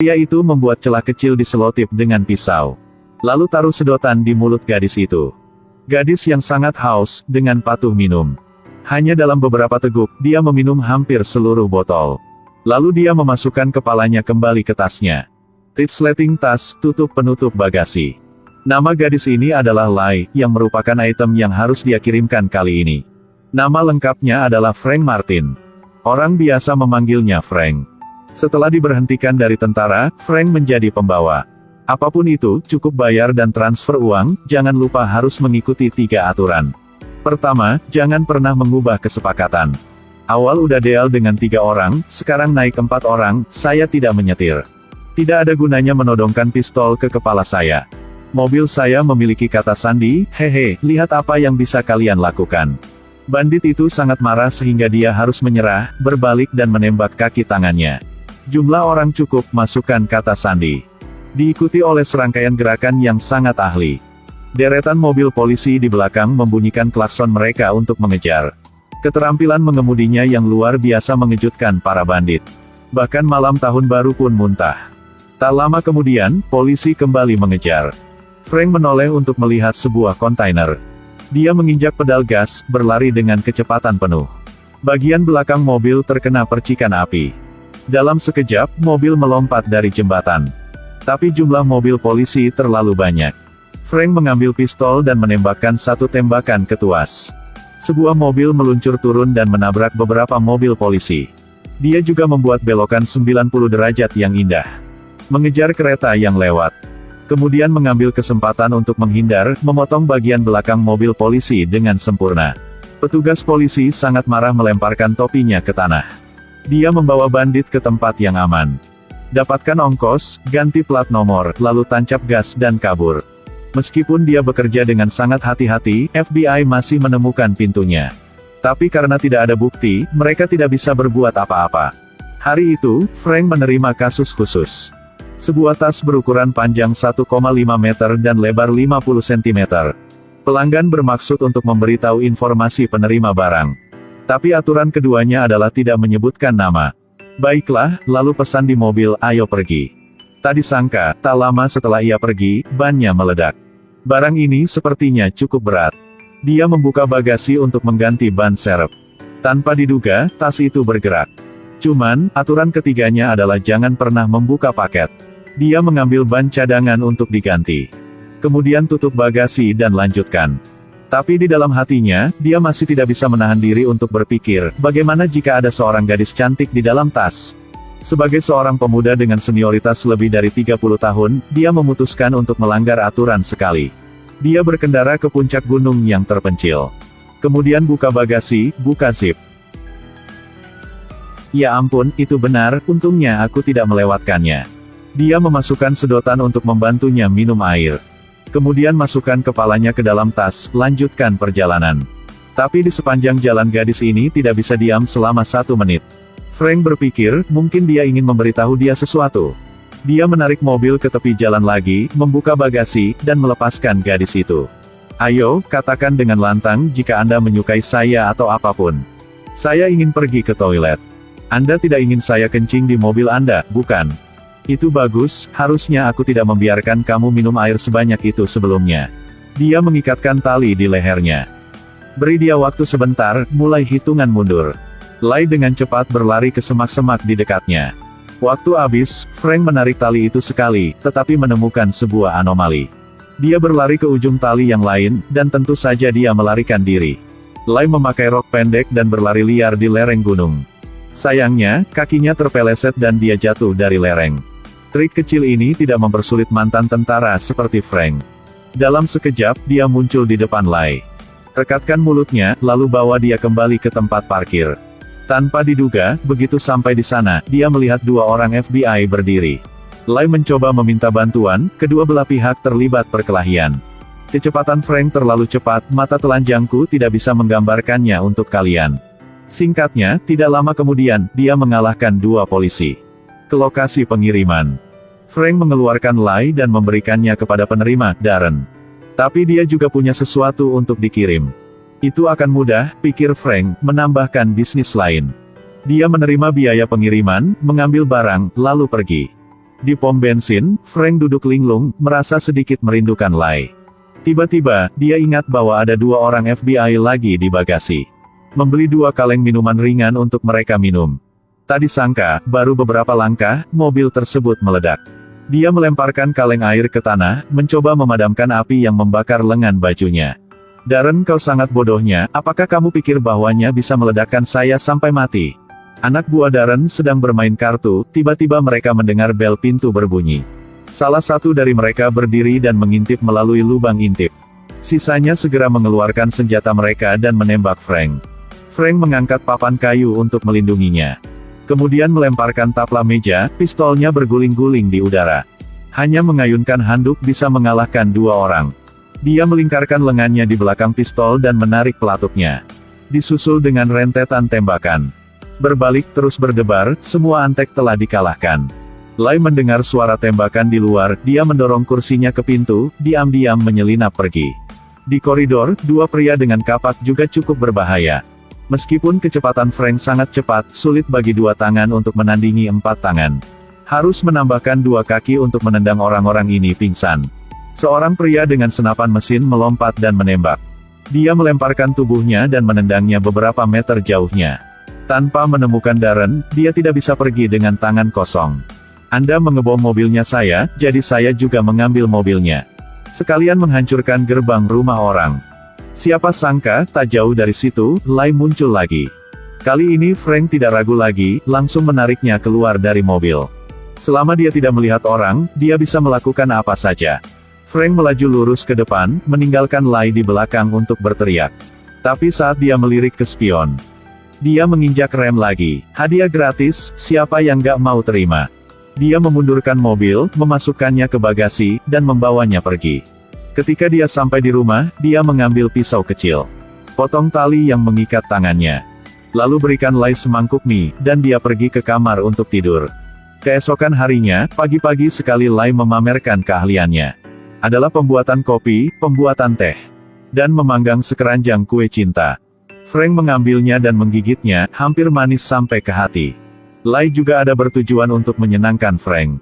Pria itu membuat celah kecil di selotip dengan pisau. Lalu taruh sedotan di mulut gadis itu. Gadis yang sangat haus, dengan patuh minum. Hanya dalam beberapa teguk, dia meminum hampir seluruh botol. Lalu dia memasukkan kepalanya kembali ke tasnya. Resleting tas, tutup penutup bagasi. Nama gadis ini adalah Lai, yang merupakan item yang harus dia kirimkan kali ini. Nama lengkapnya adalah Frank Martin. Orang biasa memanggilnya Frank. Setelah diberhentikan dari tentara, Frank menjadi pembawa. Apapun itu, cukup bayar dan transfer uang, jangan lupa harus mengikuti 3 aturan. Pertama, jangan pernah mengubah kesepakatan. Awal udah deal dengan 3 orang, sekarang naik 4 orang, saya tidak menyetir. Tidak ada gunanya menodongkan pistol ke kepala saya. Mobil saya memiliki kata sandi, hehe, lihat apa yang bisa kalian lakukan. Bandit itu sangat marah sehingga dia harus menyerah, berbalik dan menembak kaki tangannya. Jumlah orang cukup, masukkan kata sandi. Diikuti oleh serangkaian gerakan yang sangat ahli. Deretan mobil polisi di belakang membunyikan klakson mereka untuk mengejar. Keterampilan mengemudinya yang luar biasa mengejutkan para bandit. Bahkan malam tahun baru pun muntah. Tak lama kemudian, polisi kembali mengejar. Frank menoleh untuk melihat sebuah kontainer. Dia menginjak pedal gas, berlari dengan kecepatan penuh. Bagian belakang mobil terkena percikan api. Dalam sekejap, mobil melompat dari jembatan. Tapi jumlah mobil polisi terlalu banyak. Frank mengambil pistol dan menembakkan 1 tembakan ke tuas. Sebuah mobil meluncur turun dan menabrak beberapa mobil polisi. Dia juga membuat belokan 90 derajat yang indah. Mengejar kereta yang lewat. Kemudian mengambil kesempatan untuk menghindar, memotong bagian belakang mobil polisi dengan sempurna. Petugas polisi sangat marah melemparkan topinya ke tanah. Dia membawa bandit ke tempat yang aman. Dapatkan ongkos, ganti plat nomor, lalu tancap gas dan kabur. Meskipun dia bekerja dengan sangat hati-hati, FBI masih menemukan pintunya. Tapi karena tidak ada bukti, mereka tidak bisa berbuat apa-apa. Hari itu, Frank menerima kasus khusus. Sebuah tas berukuran panjang 1,5 meter dan lebar 50 cm. Pelanggan bermaksud untuk memberitahu informasi penerima barang. Tapi aturan keduanya adalah tidak menyebutkan nama. Baiklah, lalu pesan di mobil, ayo pergi. Tak disangka, tak lama setelah ia pergi, bannya meledak. Barang ini sepertinya cukup berat. Dia membuka bagasi untuk mengganti ban serep. Tanpa diduga, tas itu bergerak. Cuman, aturan ketiganya adalah jangan pernah membuka paket. Dia mengambil ban cadangan untuk diganti. Kemudian tutup bagasi dan lanjutkan. Tapi di dalam hatinya, dia masih tidak bisa menahan diri untuk berpikir, bagaimana jika ada seorang gadis cantik di dalam tas. Sebagai seorang pemuda dengan senioritas lebih dari 30 tahun, dia memutuskan untuk melanggar aturan sekali. Dia berkendara ke puncak gunung yang terpencil. Kemudian buka bagasi, buka zip. Ya ampun, itu benar, untungnya aku tidak melewatkannya. Dia memasukkan sedotan untuk membantunya minum air. Kemudian masukkan kepalanya ke dalam tas, lanjutkan perjalanan. Tapi di sepanjang jalan gadis ini tidak bisa diam selama 1 menit. Frank berpikir, mungkin dia ingin memberitahu dia sesuatu. Dia menarik mobil ke tepi jalan lagi, membuka bagasi, dan melepaskan gadis itu. Ayo, katakan dengan lantang jika Anda menyukai saya atau apapun. Saya ingin pergi ke toilet. Anda tidak ingin saya kencing di mobil Anda, bukan? Itu bagus, harusnya aku tidak membiarkan kamu minum air sebanyak itu sebelumnya. Dia mengikatkan tali di lehernya. Beri dia waktu sebentar, mulai hitungan mundur. Lai dengan cepat berlari ke semak-semak di dekatnya. Waktu habis, Frank menarik tali itu sekali, tetapi menemukan sebuah anomali. Dia berlari ke ujung tali yang lain, dan tentu saja dia melarikan diri. Lai memakai rok pendek dan berlari liar di lereng gunung. Sayangnya, kakinya terpeleset dan dia jatuh dari lereng. Trik kecil ini tidak mempersulit mantan tentara seperti Frank. Dalam sekejap, dia muncul di depan Lai. Rekatkan mulutnya, lalu bawa dia kembali ke tempat parkir. Tanpa diduga, begitu sampai di sana, dia melihat 2 orang FBI berdiri. Lai mencoba meminta bantuan, kedua belah pihak terlibat perkelahian. Kecepatan Frank terlalu cepat, mata telanjangku tidak bisa menggambarkannya untuk kalian. Singkatnya, tidak lama kemudian, dia mengalahkan 2 polisi. Ke lokasi pengiriman. Frank mengeluarkan Lai dan memberikannya kepada penerima, Darren. Tapi dia juga punya sesuatu untuk dikirim. Itu akan mudah, pikir Frank, menambahkan bisnis lain. Dia menerima biaya pengiriman, mengambil barang, lalu pergi. Di pom bensin, Frank duduk linglung, merasa sedikit merindukan Lai. Tiba-tiba, dia ingat bahwa ada 2 orang FBI lagi di bagasi. Membeli 2 kaleng minuman ringan untuk mereka minum. Tak disangka, baru beberapa langkah, mobil tersebut meledak. Dia melemparkan kaleng air ke tanah, mencoba memadamkan api yang membakar lengan bajunya. Darren, kau sangat bodohnya, apakah kamu pikir bahwanya bisa meledakkan saya sampai mati? Anak buah Darren sedang bermain kartu, tiba-tiba mereka mendengar bel pintu berbunyi. Salah satu dari mereka berdiri dan mengintip melalui lubang intip. Sisanya segera mengeluarkan senjata mereka dan menembak Frank. Frank mengangkat papan kayu untuk melindunginya. Kemudian melemparkan tapla meja, pistolnya berguling-guling di udara. Hanya mengayunkan handuk bisa mengalahkan 2 orang. Dia melingkarkan lengannya di belakang pistol dan menarik pelatupnya. Disusul dengan rentetan tembakan. Berbalik terus berdebar, semua antek telah dikalahkan. Lai mendengar suara tembakan di luar, dia mendorong kursinya ke pintu, diam-diam menyelinap pergi. Di koridor, 2 pria dengan kapak juga cukup berbahaya. Meskipun kecepatan Frank sangat cepat, sulit bagi 2 tangan untuk menandingi 4 tangan. Harus menambahkan 2 kaki untuk menendang orang-orang ini pingsan. Seorang pria dengan senapan mesin melompat dan menembak. Dia melemparkan tubuhnya dan menendangnya beberapa meter jauhnya. Tanpa menemukan Darren, dia tidak bisa pergi dengan tangan kosong. Anda mengebom mobilnya saya, jadi saya juga mengambil mobilnya. Sekalian menghancurkan gerbang rumah orang. Siapa sangka, tak jauh dari situ, Lai muncul lagi. Kali ini Frank tidak ragu lagi, langsung menariknya keluar dari mobil. Selama dia tidak melihat orang, dia bisa melakukan apa saja. Frank melaju lurus ke depan, meninggalkan Lai di belakang untuk berteriak. Tapi saat dia melirik ke spion, dia menginjak rem lagi. Hadiah gratis, siapa yang gak mau terima? Dia memundurkan mobil, memasukkannya ke bagasi, dan membawanya pergi. Ketika dia sampai di rumah, dia mengambil pisau kecil. Potong tali yang mengikat tangannya. Lalu berikan Lai semangkuk mie, dan dia pergi ke kamar untuk tidur. Keesokan harinya, pagi-pagi sekali Lai memamerkan keahliannya. Adalah pembuatan kopi, pembuatan teh, dan memanggang sekeranjang kue cinta. Frank mengambilnya dan menggigitnya, hampir manis sampai ke hati. Lai juga ada bertujuan untuk menyenangkan Frank.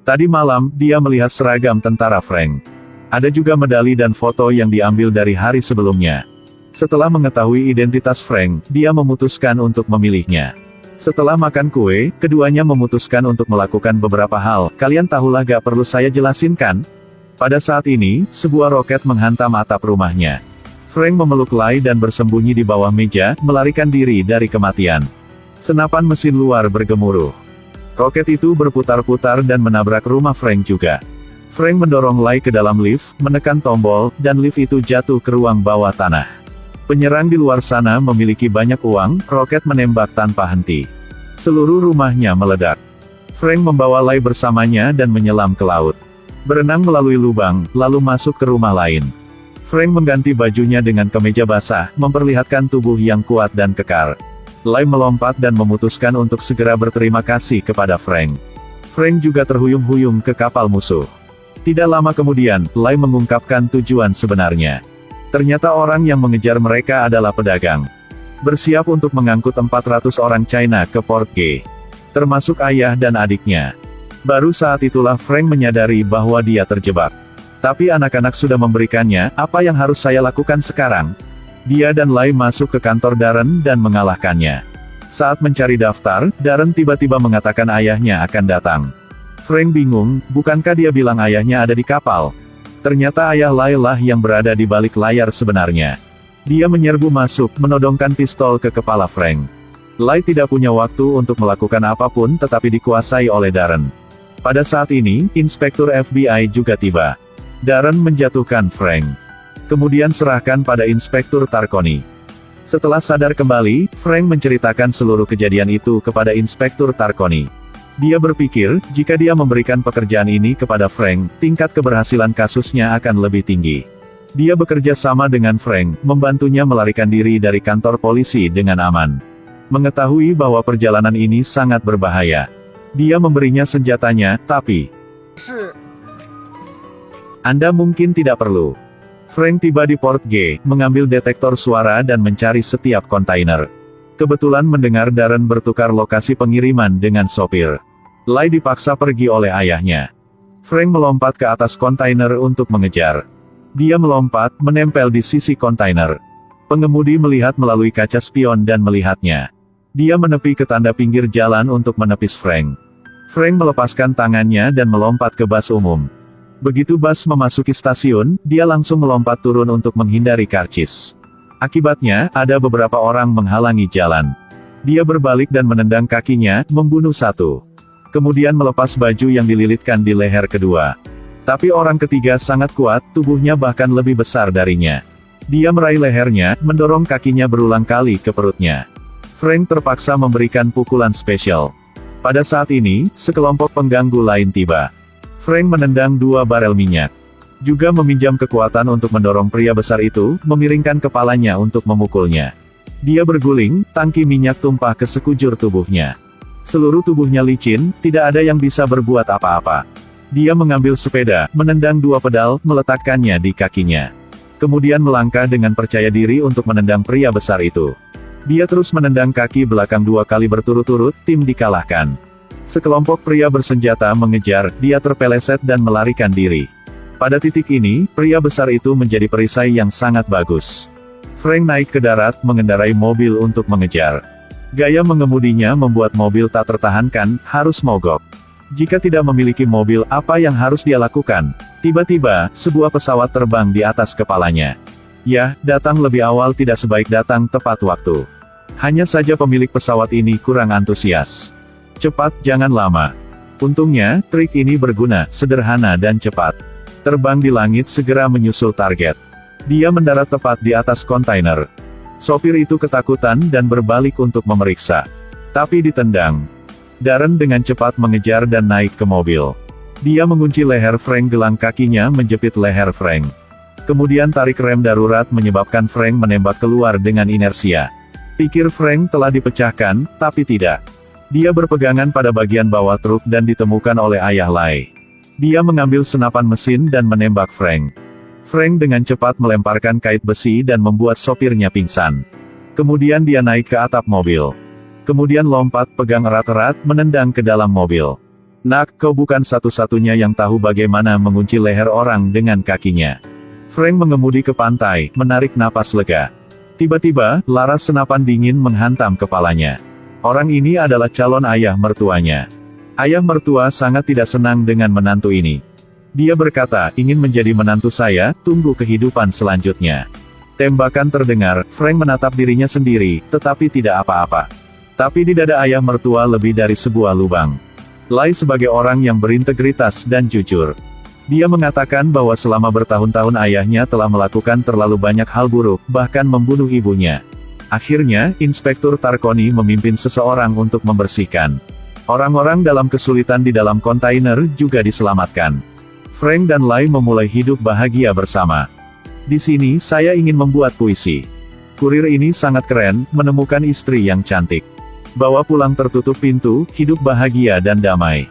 Tadi malam, dia melihat seragam tentara Frank. Ada juga medali dan foto yang diambil dari hari sebelumnya. Setelah mengetahui identitas Frank, dia memutuskan untuk memilihnya. Setelah makan kue, keduanya memutuskan untuk melakukan beberapa hal. Kalian tahulah, gak perlu saya jelasin kan? Pada saat ini, sebuah roket menghantam atap rumahnya. Frank memeluk Lai dan bersembunyi di bawah meja, melarikan diri dari kematian. Senapan mesin luar bergemuruh. Roket itu berputar-putar dan menabrak rumah Frank juga. Frank mendorong Lai ke dalam lift, menekan tombol, dan lift itu jatuh ke ruang bawah tanah. Penyerang di luar sana memiliki banyak uang, roket menembak tanpa henti. Seluruh rumahnya meledak. Frank membawa Lai bersamanya dan menyelam ke laut. Berenang melalui lubang, lalu masuk ke rumah lain. Frank mengganti bajunya dengan kemeja basah, memperlihatkan tubuh yang kuat dan kekar. Lai melompat dan memutuskan untuk segera berterima kasih kepada Frank. Frank juga terhuyung-huyung ke kapal musuh. Tidak lama kemudian, Lai mengungkapkan tujuan sebenarnya. Ternyata orang yang mengejar mereka adalah pedagang. Bersiap untuk mengangkut 400 orang China ke Port G. Termasuk ayah dan adiknya. Baru saat itulah Frank menyadari bahwa dia terjebak. Tapi anak-anak sudah memberikannya, apa yang harus saya lakukan sekarang? Dia dan Lai masuk ke kantor Darren dan mengalahkannya. Saat mencari daftar, Darren tiba-tiba mengatakan ayahnya akan datang. Frank bingung, bukankah dia bilang ayahnya ada di kapal? Ternyata ayah Lai lah yang berada di balik layar sebenarnya. Dia menyerbu masuk, menodongkan pistol ke kepala Frank. Lai tidak punya waktu untuk melakukan apapun tetapi dikuasai oleh Darren. Pada saat ini, Inspektur FBI juga tiba. Darren menjatuhkan Frank. Kemudian serahkan pada Inspektur Tarkoni. Setelah sadar kembali, Frank menceritakan seluruh kejadian itu kepada Inspektur Tarkoni. Dia berpikir, jika dia memberikan pekerjaan ini kepada Frank, tingkat keberhasilan kasusnya akan lebih tinggi. Dia bekerja sama dengan Frank, membantunya melarikan diri dari kantor polisi dengan aman. Mengetahui bahwa perjalanan ini sangat berbahaya. Dia memberinya senjatanya, tapi Anda mungkin tidak perlu. Frank tiba di Port G, mengambil detektor suara dan mencari setiap kontainer. Kebetulan mendengar Darren bertukar lokasi pengiriman dengan sopir. Lai dipaksa pergi oleh ayahnya. Frank melompat ke atas kontainer untuk mengejar. Dia melompat, menempel di sisi kontainer. Pengemudi melihat melalui kaca spion dan melihatnya. Dia menepi ke tanda pinggir jalan untuk menepis Frank. Frank melepaskan tangannya dan melompat ke bus umum. Begitu bus memasuki stasiun, dia langsung melompat turun untuk menghindari karcis. Akibatnya, ada beberapa orang menghalangi jalan. Dia berbalik dan menendang kakinya, membunuh satu. Kemudian melepas baju yang dililitkan di leher kedua. Tapi orang ketiga sangat kuat, tubuhnya bahkan lebih besar darinya. Dia meraih lehernya, mendorong kakinya berulang kali ke perutnya. Frank terpaksa memberikan pukulan spesial. Pada saat ini, sekelompok pengganggu lain tiba. Frank menendang 2 barel minyak. Juga meminjam kekuatan untuk mendorong pria besar itu, memiringkan kepalanya untuk memukulnya. Dia berguling, tangki minyak tumpah ke sekujur tubuhnya. Seluruh tubuhnya licin, tidak ada yang bisa berbuat apa-apa. Dia mengambil sepeda, menendang 2 pedal, meletakkannya di kakinya. Kemudian melangkah dengan percaya diri untuk menendang pria besar itu. Dia terus menendang kaki belakang 2 kali berturut-turut, tim dikalahkan. Sekelompok pria bersenjata mengejar, dia terpeleset dan melarikan diri. Pada titik ini, pria besar itu menjadi perisai yang sangat bagus. Frank naik ke darat, mengendarai mobil untuk mengejar. Gaya mengemudinya membuat mobil tak tertahankan, harus mogok. Jika tidak memiliki mobil, apa yang harus dia lakukan? Tiba-tiba, sebuah pesawat terbang di atas kepalanya. Ya, datang lebih awal tidak sebaik datang tepat waktu. Hanya saja pemilik pesawat ini kurang antusias. Cepat, jangan lama. Untungnya, trik ini berguna, sederhana dan cepat. Terbang di langit segera menyusul target. Dia mendarat tepat di atas kontainer. Sopir itu ketakutan dan berbalik untuk memeriksa. Tapi ditendang. Darren dengan cepat mengejar dan naik ke mobil. Dia mengunci leher Frank, gelang kakinya menjepit leher Frank. Kemudian tarik rem darurat menyebabkan Frank menembak keluar dengan inersia. Pikir Frank telah dipecahkan, tapi tidak. Dia berpegangan pada bagian bawah truk dan ditemukan oleh ayah Lai. Dia mengambil senapan mesin dan menembak Frank. Frank dengan cepat melemparkan kait besi dan membuat sopirnya pingsan. Kemudian dia naik ke atap mobil. Kemudian lompat, pegang erat-erat, menendang ke dalam mobil. Nak, kau bukan satu-satunya yang tahu bagaimana mengunci leher orang dengan kakinya. Frank mengemudi ke pantai, menarik napas lega. Tiba-tiba, laras senapan dingin menghantam kepalanya. Orang ini adalah calon ayah mertuanya. Ayah mertua sangat tidak senang dengan menantu ini. Dia berkata, ingin menjadi menantu saya, tunggu kehidupan selanjutnya. Tembakan terdengar, Frank menatap dirinya sendiri, tetapi tidak apa-apa. Tapi di dada ayah mertua lebih dari sebuah lubang. Lai sebagai orang yang berintegritas dan jujur. Dia mengatakan bahwa selama bertahun-tahun ayahnya telah melakukan terlalu banyak hal buruk, bahkan membunuh ibunya. Akhirnya, Inspektur Tarkoni memimpin seseorang untuk membersihkan. Orang-orang dalam kesulitan di dalam kontainer juga diselamatkan. Frank dan Lai memulai hidup bahagia bersama. Di sini saya ingin membuat puisi. Kurir ini sangat keren, menemukan istri yang cantik. Bawa pulang tertutup pintu, hidup bahagia dan damai.